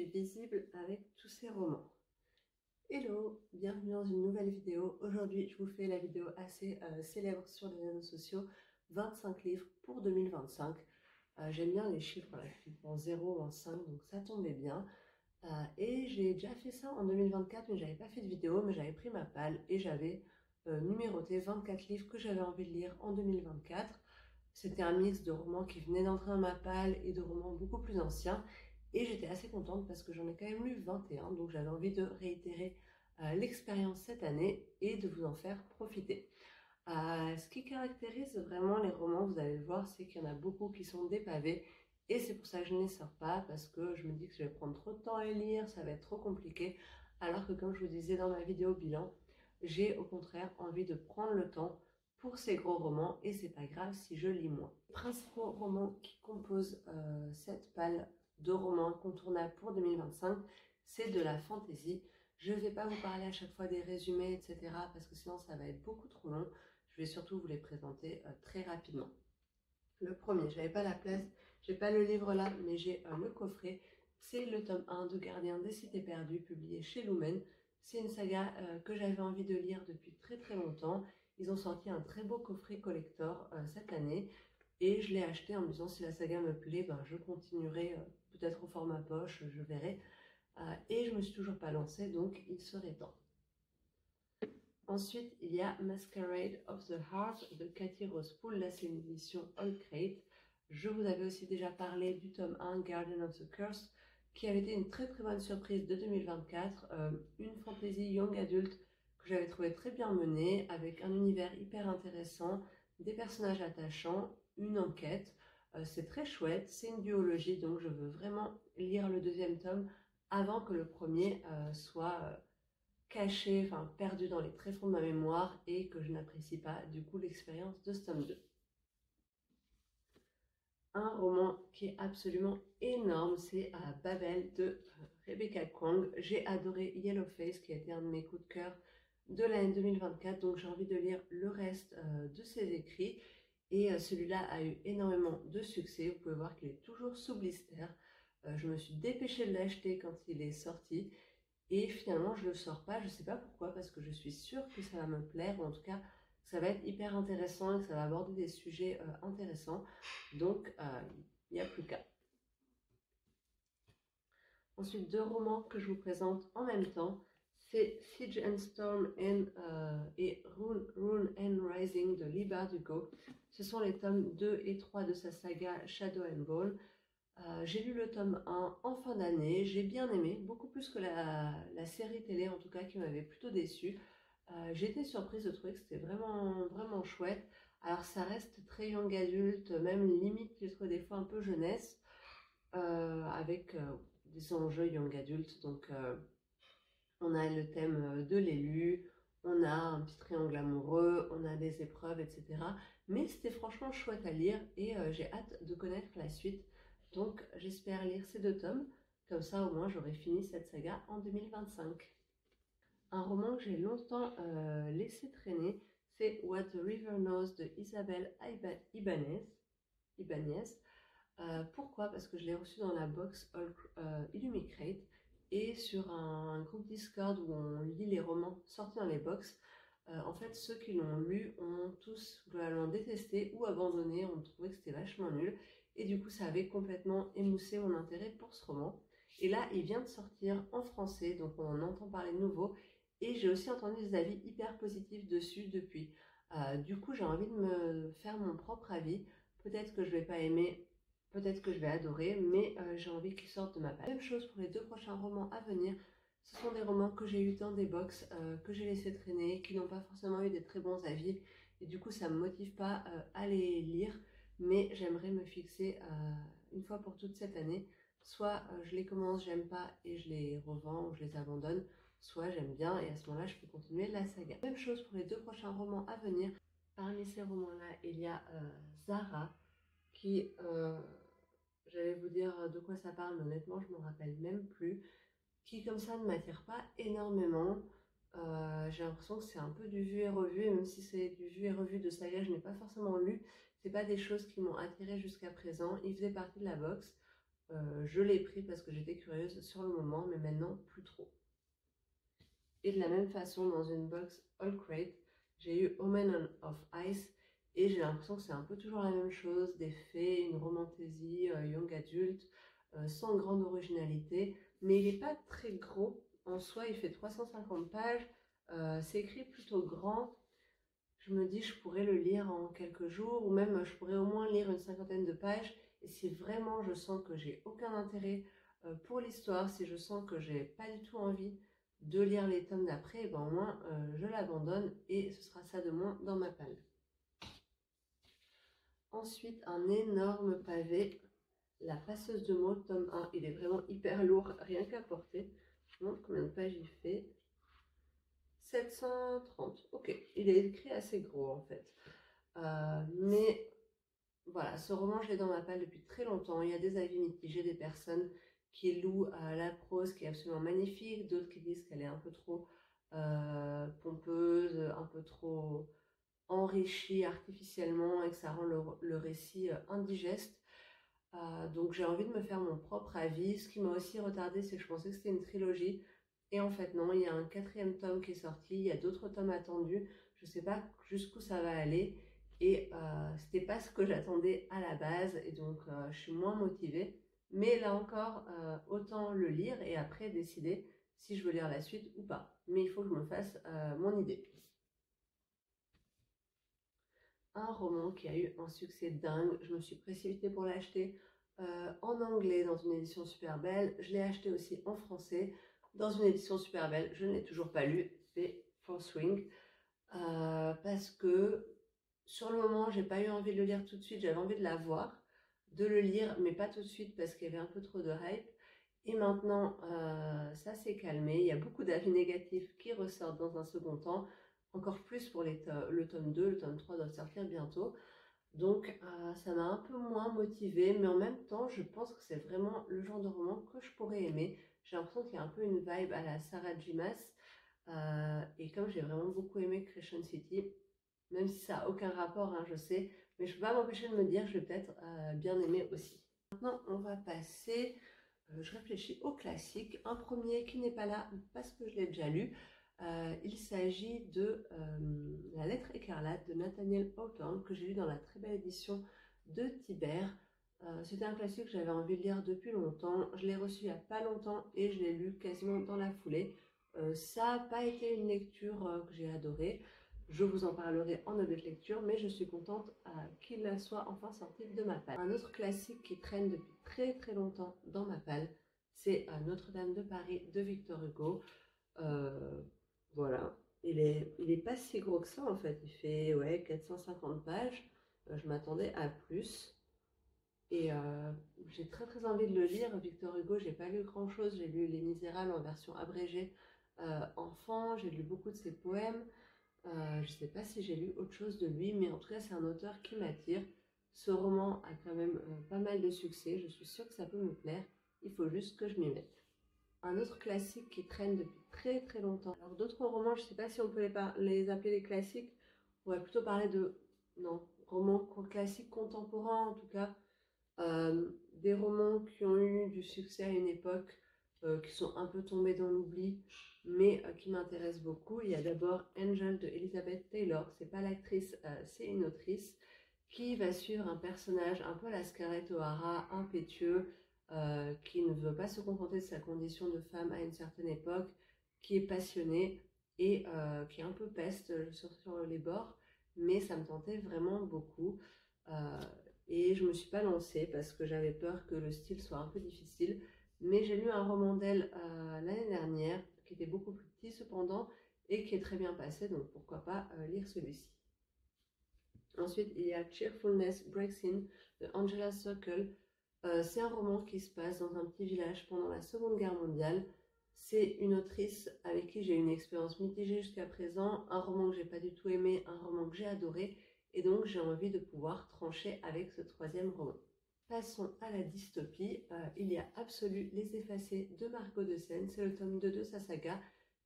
suis visible avec tous ces romans. Hello, bienvenue dans une nouvelle vidéo. Aujourd'hui, je vous fais la vidéo assez célèbre sur les réseaux sociaux, 25 livres pour 2025. J'aime bien les chiffres, là, je suis en 0 ou en 5, donc ça tombait bien. Et j'ai déjà fait ça en 2024, mais j'avais pas fait de vidéo, mais j'avais pris ma palle et j'avais numéroté 24 livres que j'avais envie de lire en 2024. C'était un mix de romans qui venaient d'entrer dans ma palle et de romans beaucoup plus anciens. Et j'étais assez contente parce que j'en ai quand même lu 21, donc j'avais envie de réitérer l'expérience cette année et de vous en faire profiter. Ce qui caractérise vraiment les romans, vous allez le voir, c'est qu'il y en a beaucoup qui sont des pavés. Et c'est pour ça que je ne les sors pas, parce que je me dis que je vais prendre trop de temps à les lire, ça va être trop compliqué. Alors que comme je vous disais dans ma vidéo bilan, j'ai au contraire envie de prendre le temps pour ces gros romans et c'est pas grave si je lis moins. Les principaux romans qui composent cette palle de romans incontournables pour 2025, c'est de la fantasy. Je ne vais pas vous parler à chaque fois des résumés, etc. parce que sinon ça va être beaucoup trop long. Je vais surtout vous les présenter très rapidement. Le premier, je n'avais pas la place, j'ai pas le livre là, mais j'ai le coffret. C'est le tome 1 de Gardien des Cités Perdues, publié chez Lumen. C'est une saga que j'avais envie de lire depuis très très longtemps. Ils ont sorti un très beau coffret collector cette année. Et je l'ai acheté en me disant si la saga me plaît, ben, je continuerai peut-être au format poche, je verrai. Et je me suis toujours pas lancée, donc il serait temps. Ensuite, il y a Masquerade of the Heart de Cathy Rose Poole. Là, c'est une édition All Crate. Je vous avais aussi déjà parlé du tome 1, Garden of the Curse, qui avait été une très très bonne surprise de 2024. Une fantasy young adulte que j'avais trouvé très bien menée, avec un univers hyper intéressant, des personnages attachants, une enquête. C'est très chouette, c'est une duologie, donc je veux vraiment lire le deuxième tome avant que le premier soit caché, enfin perdu dans les tréfonds de ma mémoire et que je n'apprécie pas du coup l'expérience de ce tome 2. Un roman qui est absolument énorme, c'est Babel de Rebecca Kuang. J'ai adoré Yellowface qui a été un de mes coups de cœur de l'année 2024, donc j'ai envie de lire le reste de ses écrits. Et celui-là a eu énormément de succès, vous pouvez voir qu'il est toujours sous blister. Je me suis dépêchée de l'acheter quand il est sorti. Et finalement, je ne le sors pas, je ne sais pas pourquoi, parce que je suis sûre que ça va me plaire, ou en tout cas, ça va être hyper intéressant et que ça va aborder des sujets intéressants. Donc, il n'y a plus qu'à. Ensuite, deux romans que je vous présente en même temps, c'est Siege and Storm et Rune and Rising de Liba Dugo. Ce sont les tomes 2 et 3 de sa saga Shadow and Bone. J'ai lu le tome 1 en fin d'année, j'ai bien aimé, beaucoup plus que la série télé en tout cas qui m'avait plutôt déçue. J'ai été surprise de trouver que c'était vraiment, vraiment chouette. Alors ça reste très young adulte, même limite j'ai trouvé des fois un peu jeunesse, avec des enjeux young adulte. Donc on a le thème de l'élu, on a un petit triangle amoureux, on a des épreuves, etc. Mais c'était franchement chouette à lire et j'ai hâte de connaître la suite. Donc j'espère lire ces deux tomes, comme ça au moins j'aurai fini cette saga en 2025. Un roman que j'ai longtemps laissé traîner, c'est What the River Knows de Isabelle Ibanez. Pourquoi? Parce que je l'ai reçu dans la box Illumicrate et sur un groupe Discord où on lit les romans sortis dans les box. En fait, ceux qui l'ont lu ont tous globalement détesté ou abandonné, ont trouvé que c'était vachement nul. Et du coup, ça avait complètement émoussé mon intérêt pour ce roman. Et là, il vient de sortir en français, donc on en entend parler de nouveau. Et j'ai aussi entendu des avis hyper positifs dessus depuis. Du coup, j'ai envie de me faire mon propre avis. Peut-être que je vais pas aimer, peut-être que je vais adorer, mais j'ai envie qu'ils sortent de ma palle. Même chose pour les deux prochains romans à venir. Ce sont des romans que j'ai eu dans des box, que j'ai laissé traîner, qui n'ont pas forcément eu des très bons avis. Et du coup, ça ne me motive pas à les lire. Mais j'aimerais me fixer une fois pour toutes cette année. Soit je les commence, j'aime pas et je les revends ou je les abandonne. Soit j'aime bien et à ce moment-là, je peux continuer la saga. Même chose pour les deux prochains romans à venir. Parmi ces romans-là, il y a Zara, qui, j'allais vous dire de quoi ça parle, mais honnêtement, je ne me rappelle même plus, qui comme ça ne m'attire pas énormément. J'ai l'impression que c'est un peu du vu et revu, et même si c'est du vu et revu de saga, je n'ai pas forcément lu. C'est pas des choses qui m'ont attiré jusqu'à présent. Il faisait partie de la box. Je l'ai pris parce que j'étais curieuse sur le moment, mais maintenant plus trop. Et de la même façon, dans une box All Crate, j'ai eu Omen of Ice, et j'ai l'impression que c'est un peu toujours la même chose, des fées, une romantaisie young adulte, sans grande originalité, mais il n'est pas très gros. En soi, il fait 350 pages, c'est écrit plutôt grand. Je me dis, je pourrais le lire en quelques jours, ou même je pourrais au moins lire une cinquantaine de pages. Et si vraiment je sens que j'ai aucun intérêt pour l'histoire, si je sens que j'ai pas du tout envie de lire les tomes d'après, ben au moins je l'abandonne et ce sera ça de moins dans ma palle. Ensuite, un énorme pavé, La passeuse de mots, tome 1. Il est vraiment hyper lourd, rien qu'à porter. Je vous montre combien de pages il fait. 730. Ok, il est écrit assez gros en fait. Mais voilà, ce roman, je l'ai dans ma palle depuis très longtemps. Il y a des avis mitigés, des personnes qui louent la prose qui est absolument magnifique, d'autres qui disent qu'elle est un peu trop pompeuse, un peu trop enrichie artificiellement et que ça rend le récit indigeste. Donc j'ai envie de me faire mon propre avis. Ce qui m'a aussi retardé, c'est que je pensais que c'était une trilogie. Et en fait non, il y a un 4e tome qui est sorti, il y a d'autres tomes attendus. Je ne sais pas jusqu'où ça va aller. Et c'était pas ce que j'attendais à la base. Et donc je suis moins motivée. Mais là encore, autant le lire et après décider si je veux lire la suite ou pas. Mais il faut que je me fasse mon idée. Un roman qui a eu un succès dingue. Je me suis précipitée pour l'acheter en anglais dans une édition super belle. Je l'ai acheté aussi en français dans une édition super belle. Je ne l'ai toujours pas lu, c'est Fourth Wing. Parce que sur le moment, j'ai pas eu envie de le lire tout de suite. J'avais envie de la voir, de le lire, mais pas tout de suite parce qu'il y avait un peu trop de hype. Et maintenant, ça s'est calmé. Il y a beaucoup d'avis négatifs qui ressortent dans un second temps. Encore plus pour le tome 2, le tome 3 doit sortir bientôt. Donc ça m'a un peu moins motivée, mais en même temps, je pense que c'est vraiment le genre de roman que je pourrais aimer. J'ai l'impression qu'il y a un peu une vibe à la Sarah J. Maas. Et comme j'ai vraiment beaucoup aimé Crescent City, même si ça n'a aucun rapport, hein, je sais, mais je ne peux pas m'empêcher de me dire que je vais peut-être bien aimer aussi. Maintenant, on va passer, je réfléchis au classique. Un premier qui n'est pas là parce que je l'ai déjà lu. Il s'agit de La lettre écarlate de Nathaniel Hawthorne que j'ai lu dans la très belle édition de Tibère. C'était un classique que j'avais envie de lire depuis longtemps. Je l'ai reçu il n'y a pas longtemps et je l'ai lu quasiment dans la foulée. Ça n'a pas été une lecture que j'ai adorée. Je vous en parlerai en objet de lecture, mais je suis contente qu'il soit enfin sorti de ma palle. Un autre classique qui traîne depuis très très longtemps dans ma palle, c'est Notre-Dame de Paris de Victor Hugo. Voilà, il est pas si gros que ça en fait, il fait ouais, 450 pages, je m'attendais à plus. Et j'ai très très envie de le lire. Victor Hugo, j'ai pas lu grand chose, j'ai lu Les Misérables en version abrégée enfant, j'ai lu beaucoup de ses poèmes. Je sais pas si j'ai lu autre chose de lui, mais en tout cas c'est un auteur qui m'attire. Ce roman a quand même pas mal de succès, je suis sûre que ça peut me plaire, il faut juste que je m'y mette. Un autre classique qui traîne depuis très très longtemps. Alors d'autres romans, je ne sais pas si on peut les appeler les classiques, on va plutôt parler de, non, romans classiques contemporains en tout cas. Des romans qui ont eu du succès à une époque, qui sont un peu tombés dans l'oubli, mais qui m'intéressent beaucoup. Il y a d'abord Angel de Elizabeth Taylor, c'est pas l'actrice, c'est une autrice, qui va suivre un personnage un peu à la Scarlett O'Hara, impétueux, qui ne veut pas se contenter de sa condition de femme à une certaine époque, qui est passionné et qui est un peu peste sur les bords, mais ça me tentait vraiment beaucoup. Et je ne me suis pas lancée parce que j'avais peur que le style soit un peu difficile. Mais j'ai lu un roman d'elle l'année dernière, qui était beaucoup plus petit cependant, et qui est très bien passé, donc pourquoi pas lire celui-ci. Ensuite, il y a Cheerfulness Breaks In de Angela Circle. C'est un roman qui se passe dans un petit village pendant la Seconde Guerre mondiale. C'est une autrice avec qui j'ai eu une expérience mitigée jusqu'à présent, un roman que j'ai pas du tout aimé, un roman que j'ai adoré, et donc j'ai envie de pouvoir trancher avec ce 3e roman. Passons à la dystopie. Il y a Absolu, Les Effacés de Margot de Seine, c'est le tome 2 de sa saga.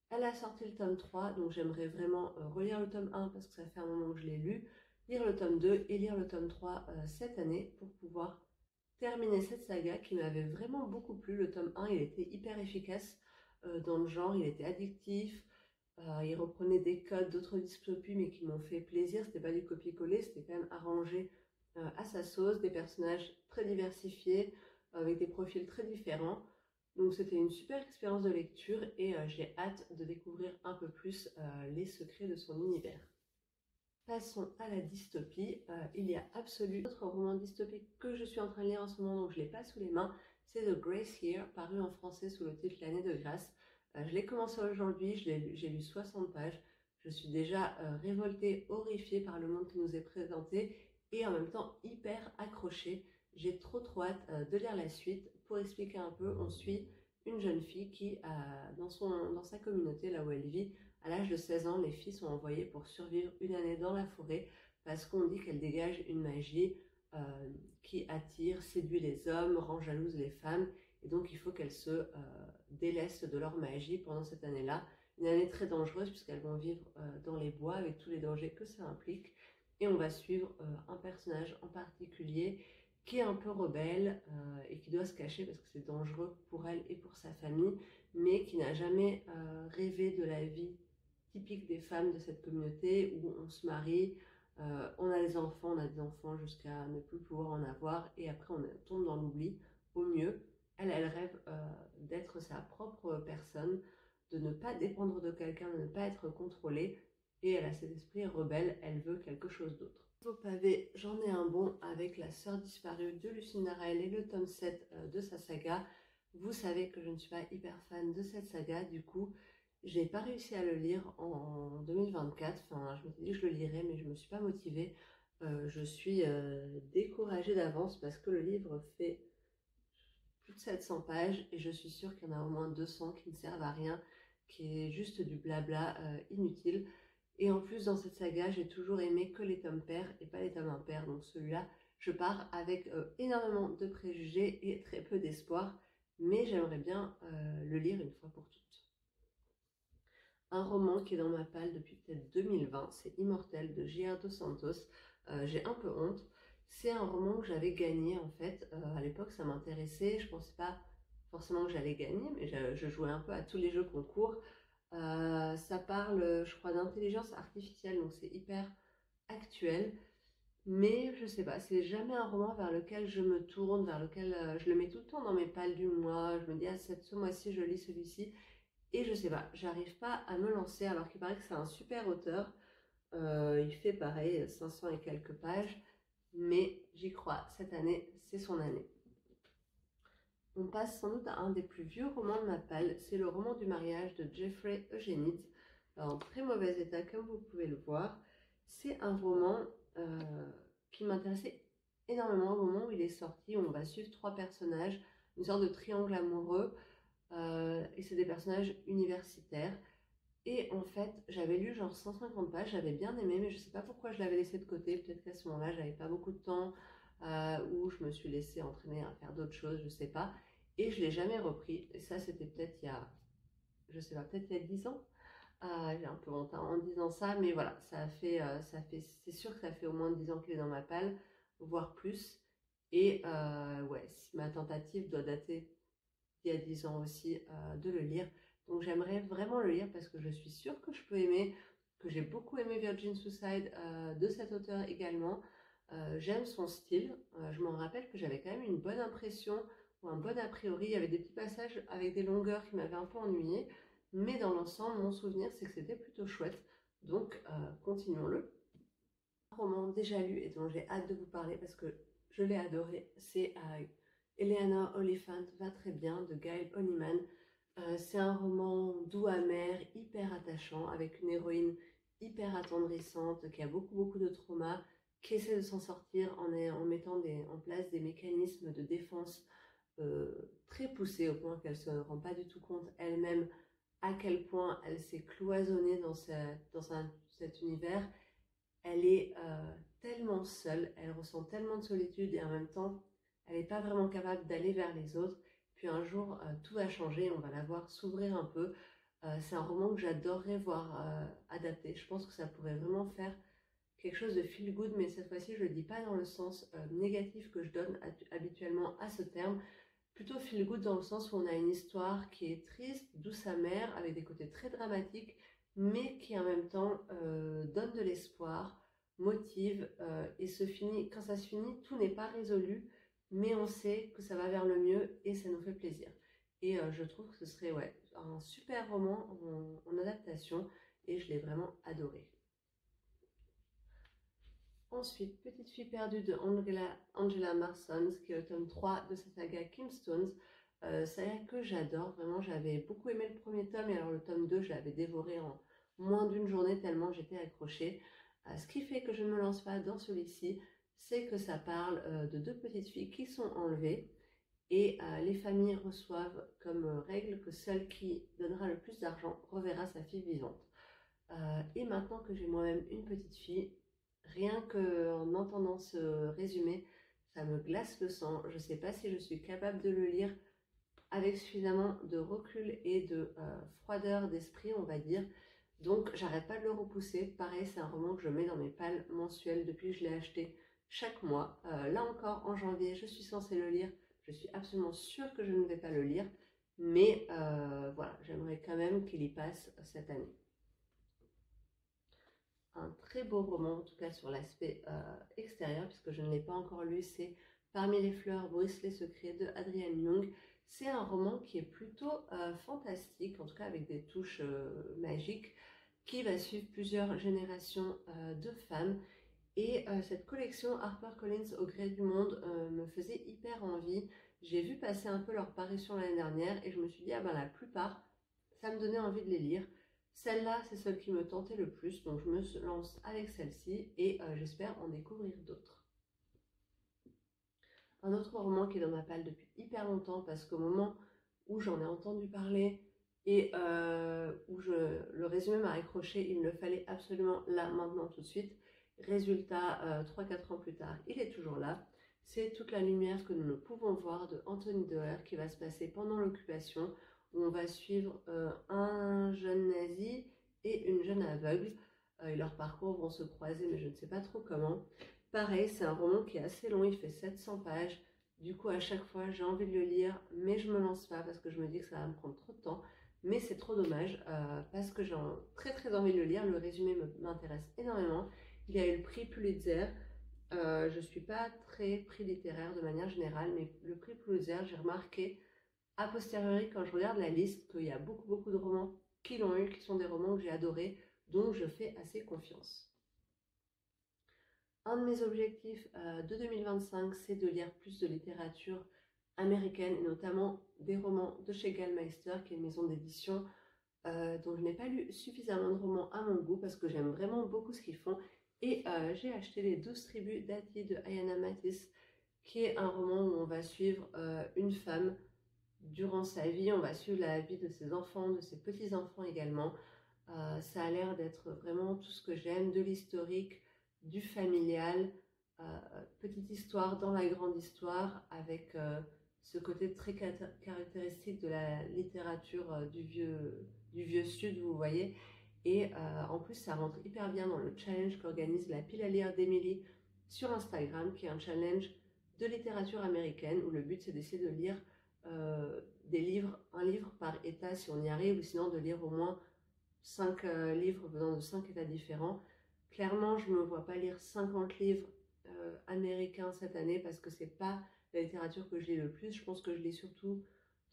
Elle a sorti le tome 3, donc j'aimerais vraiment relire le tome 1 parce que ça fait un moment que je l'ai lu, lire le tome 2 et lire le tome 3 cette année pour pouvoir terminer cette saga qui m'avait vraiment beaucoup plu. Le tome 1, il était hyper efficace dans le genre, il était addictif, il reprenait des codes d'autres dystopies mais qui m'ont fait plaisir. C'était pas du copier-coller, c'était quand même arrangé à sa sauce, des personnages très diversifiés, avec des profils très différents. Donc c'était une super expérience de lecture et j'ai hâte de découvrir un peu plus les secrets de son univers. Passons à la dystopie. Il y a absolument d'autres romans dystopiques que je suis en train de lire en ce moment, donc je ne l'ai pas sous les mains. C'est The Grace Year, paru en français sous le titre L'année de grâce. Je l'ai commencé aujourd'hui, j'ai lu 60 pages. Je suis déjà révoltée, horrifiée par le monde qui nous est présenté et en même temps hyper accrochée. J'ai trop hâte de lire la suite. Pour expliquer un peu, on suit une jeune fille qui, dans sa communauté, là où elle vit, à l'âge de 16 ans, les filles sont envoyées pour survivre une année dans la forêt parce qu'on dit qu'elles dégagent une magie qui attire, séduit les hommes, rend jalouses les femmes. Et donc, il faut qu'elles se délaissent de leur magie pendant cette année-là. Une année très dangereuse puisqu'elles vont vivre dans les bois avec tous les dangers que ça implique. Et on va suivre un personnage en particulier qui est un peu rebelle et qui doit se cacher parce que c'est dangereux pour elle et pour sa famille, mais qui n'a jamais rêvé de la vie typique des femmes de cette communauté où on se marie, on a des enfants, on a des enfants jusqu'à ne plus pouvoir en avoir et après on tombe dans l'oubli au mieux. Elle rêve d'être sa propre personne, de ne pas dépendre de quelqu'un, de ne pas être contrôlée et elle a cet esprit rebelle, elle veut quelque chose d'autre. Au pavé, j'en ai un bon avec La sœur disparue de Lucinda Riley et le tome 7 de sa saga. Vous savez que je ne suis pas hyper fan de cette saga, du coup j'ai pas réussi à le lire en 2024. Enfin, je m'étais dit que je le lirais, mais je me suis pas motivée. Je suis découragée d'avance parce que le livre fait plus de 700 pages et je suis sûre qu'il y en a au moins 200 qui ne servent à rien, qui est juste du blabla inutile. Et en plus, dans cette saga, j'ai toujours aimé que les tomes pairs et pas les tomes impairs. Donc celui-là, je pars avec énormément de préjugés et très peu d'espoir, mais j'aimerais bien le lire une fois pour toutes. Un roman qui est dans ma palle depuis peut-être 2020, c'est Immortel de J.R. Dos Santos. J'ai un peu honte. C'est un roman que j'avais gagné en fait. À l'époque, ça m'intéressait. Je pensais pas forcément que j'allais gagner, mais je jouais un peu à tous les jeux concours. Ça parle, je crois, d'intelligence artificielle, donc c'est hyper actuel. Mais je sais pas, c'est jamais un roman vers lequel je me tourne, vers lequel je le mets tout le temps dans mes palles du mois. Je me dis, ah, ce mois-ci, je lis celui-ci. Et je sais pas, j'arrive pas à me lancer alors qu'il paraît que c'est un super auteur. Il fait pareil, 500 et quelques pages, mais j'y crois, cette année, c'est son année. On passe sans doute à un des plus vieux romans de ma palle, c'est le roman du mariage de Jeffrey Eugenides, en très mauvais état comme vous pouvez le voir. C'est un roman qui m'intéressait énormément au moment où il est sorti. On va suivre trois personnages, une sorte de triangle amoureux. Et c'est des personnages universitaires. Et en fait, j'avais lu genre 150 pages, j'avais bien aimé, mais je sais pas pourquoi je l'avais laissé de côté. Peut-être qu'à ce moment-là, j'avais pas beaucoup de temps, ou je me suis laissée entraîner à faire d'autres choses, je sais pas. Et je l'ai jamais repris. Et ça, c'était peut-être il y a, je sais pas, peut-être il y a 10 ans. J'ai un peu honte en disant ça, mais voilà, c'est sûr que ça fait au moins 10 ans qu'il est dans ma palle, voire plus. Et ouais, si ma tentative doit dater il y a 10 ans aussi, de le lire. Donc j'aimerais vraiment le lire parce que je suis sûre que je peux aimer, que j'ai beaucoup aimé Virgin Suicide de cet auteur également. J'aime son style. Je m'en rappelle que j'avais quand même une bonne impression ou un bon a priori. Il y avait des petits passages avec des longueurs qui m'avaient un peu ennuyée. Mais dans l'ensemble, mon souvenir, c'est que c'était plutôt chouette. Donc continuons-le. Un roman déjà lu et dont j'ai hâte de vous parler parce que je l'ai adoré, c'est Eleanor Oliphant va très bien de Gail Honeyman. C'est un roman doux, amer, hyper attachant, avec une héroïne hyper attendrissante, qui a beaucoup de traumas, qui essaie de s'en sortir en mettant en place des mécanismes de défense très poussés, au point qu'elle ne se rend pas du tout compte elle-même à quel point elle s'est cloisonnée dans cet univers. Elle est tellement seule, elle ressent tellement de solitude et en même temps, elle n'est pas vraiment capable d'aller vers les autres. Puis un jour, tout va changer, on va la voir s'ouvrir un peu. C'est un roman que j'adorerais voir adapté. Je pense que ça pourrait vraiment faire quelque chose de feel good, mais cette fois-ci je le dis pas dans le sens négatif que je donne habituellement à ce terme, plutôt feel good dans le sens où on a une histoire qui est triste, douce amère, avec des côtés très dramatiques, mais qui en même temps donne de l'espoir, motive et se finit. Quand ça se finit, tout n'est pas résolu, mais on sait que ça va vers le mieux et ça nous fait plaisir. Et je trouve que ce serait un super roman en adaptation et je l'ai vraiment adoré. Ensuite, Petite fille perdue de Angela Marsons, qui est le tome 3 de sa saga Kingstones. Saga que j'adore, vraiment j'avais beaucoup aimé le premier tome et alors le tome 2 je l'avais dévoré en moins d'une journée tellement j'étais accrochée. Ce qui fait que je ne me lance pas dans celui-ci, c'est que ça parle de deux petites filles qui sont enlevées et les familles reçoivent comme règle que celle qui donnera le plus d'argent reverra sa fille vivante. Et maintenant que j'ai moi-même une petite fille, rien qu'en entendant ce résumé, ça me glace le sang. Je ne sais pas si je suis capable de le lire avec suffisamment de recul et de froideur d'esprit, on va dire. Donc, j'arrête pas de le repousser. Pareil, c'est un roman que je mets dans mes pales mensuelles depuis que je l'ai acheté chaque mois. Là encore, en janvier, je suis censée le lire. Je suis absolument sûre que je ne vais pas le lire. Mais voilà, j'aimerais quand même qu'il y passe cette année. Un très beau roman, en tout cas sur l'aspect extérieur, puisque je ne l'ai pas encore lu, c'est Parmi les fleurs, Bruce les secrets de Adrienne Young. C'est un roman qui est plutôt fantastique, en tout cas avec des touches magiques, qui va suivre plusieurs générations de femmes. Et cette collection HarperCollins Au gré du monde me faisait hyper envie. J'ai vu passer un peu leur parution l'année dernière et je me suis dit, ah ben la plupart, ça me donnait envie de les lire. Celle-là, c'est celle qui me tentait le plus, donc je me lance avec celle-ci et j'espère en découvrir d'autres. Un autre roman qui est dans ma palle depuis hyper longtemps parce qu'au moment où j'en ai entendu parler et où le résumé m'a accroché, il me le fallait absolument là, maintenant, tout de suite. Résultat, 3-4 ans plus tard, il est toujours là. C'est Toute la lumière que nous ne pouvons voir de Anthony Doerr qui va se passer pendant l'occupation où on va suivre un jeune nazi et une jeune aveugle. Et leurs parcours vont se croiser, mais je ne sais pas trop comment. Pareil, c'est un roman qui est assez long, il fait 700 pages. Du coup, à chaque fois, j'ai envie de le lire, mais je me lance pas parce que je me dis que ça va me prendre trop de temps. Mais c'est trop dommage parce que j'ai très envie de le lire. Le résumé m'intéresse énormément. Il a eu le prix Pulitzer. Je ne suis pas très prix littéraire de manière générale, mais le prix Pulitzer, j'ai remarqué a posteriori quand je regarde la liste qu'il y a beaucoup de romans qui l'ont eu, qui sont des romans que j'ai adorés, donc je fais assez confiance. Un de mes objectifs de 2025, c'est de lire plus de littérature américaine, et notamment des romans de chez Gallmeister, qui est une maison d'édition dont je n'ai pas lu suffisamment de romans à mon goût, parce que j'aime vraiment beaucoup ce qu'ils font. Et j'ai acheté Les 12 tribus d'Ati de Ayanna Matisse, qui est un roman où on va suivre une femme durant sa vie, on va suivre la vie de ses enfants, de ses petits-enfants également. Ça a l'air d'être vraiment tout ce que j'aime, de l'historique, du familial, petite histoire dans la grande histoire, avec ce côté très caractéristique de la littérature du vieux Sud, vous voyez. Et en plus, ça rentre hyper bien dans le challenge qu'organise la pile à lire d'Emily sur Instagram, qui est un challenge de littérature américaine, où le but c'est d'essayer de lire un livre par état si on y arrive, ou sinon de lire au moins 5 livres venant de 5 états différents. Clairement, je ne me vois pas lire 50 livres américains cette année parce que c'est pas la littérature que je lis le plus. Je pense que je lis surtout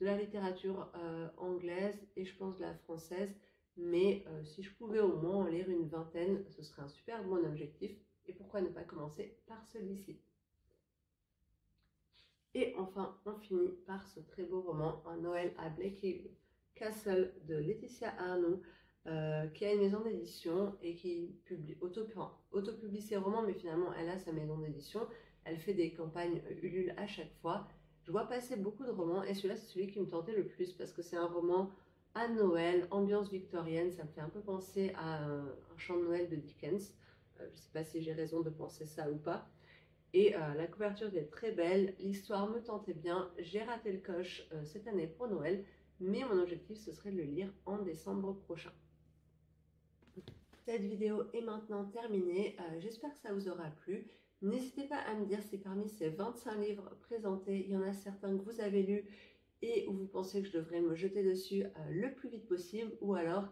de la littérature anglaise et je pense de la française. Mais si je pouvais au moins en lire une vingtaine, ce serait un super bon objectif. Et pourquoi ne pas commencer par celui-ci? Et enfin, on finit par ce très beau roman, Un Noël à Blakey Castle de Laetitia Arnoux, qui a une maison d'édition et qui autopublie ses romans, mais finalement elle a sa maison d'édition. Elle fait des campagnes Ulule à chaque fois. Je vois passer beaucoup de romans et celui-là c'est celui qui me tentait le plus parce que c'est un roman à Noël, ambiance victorienne. Ça me fait un peu penser à un chant de Noël de Dickens. Je ne sais pas si j'ai raison de penser ça ou pas. Et la couverture est très belle, l'histoire me tentait bien, j'ai raté le coche cette année pour Noël, mais mon objectif ce serait de le lire en décembre prochain. Cette vidéo est maintenant terminée, j'espère que ça vous aura plu. N'hésitez pas à me dire si parmi ces 25 livres présentés, il y en a certains que vous avez lus et où vous pensez que je devrais me jeter dessus le plus vite possible, ou alors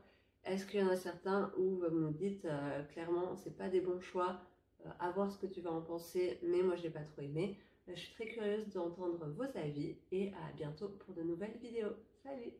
est-ce qu'il y en a certains où vous me dites clairement c'est pas des bons choix, à voir ce que tu vas en penser, mais moi je l'ai pas trop aimé. Je suis très curieuse d'entendre vos avis et à bientôt pour de nouvelles vidéos. Salut!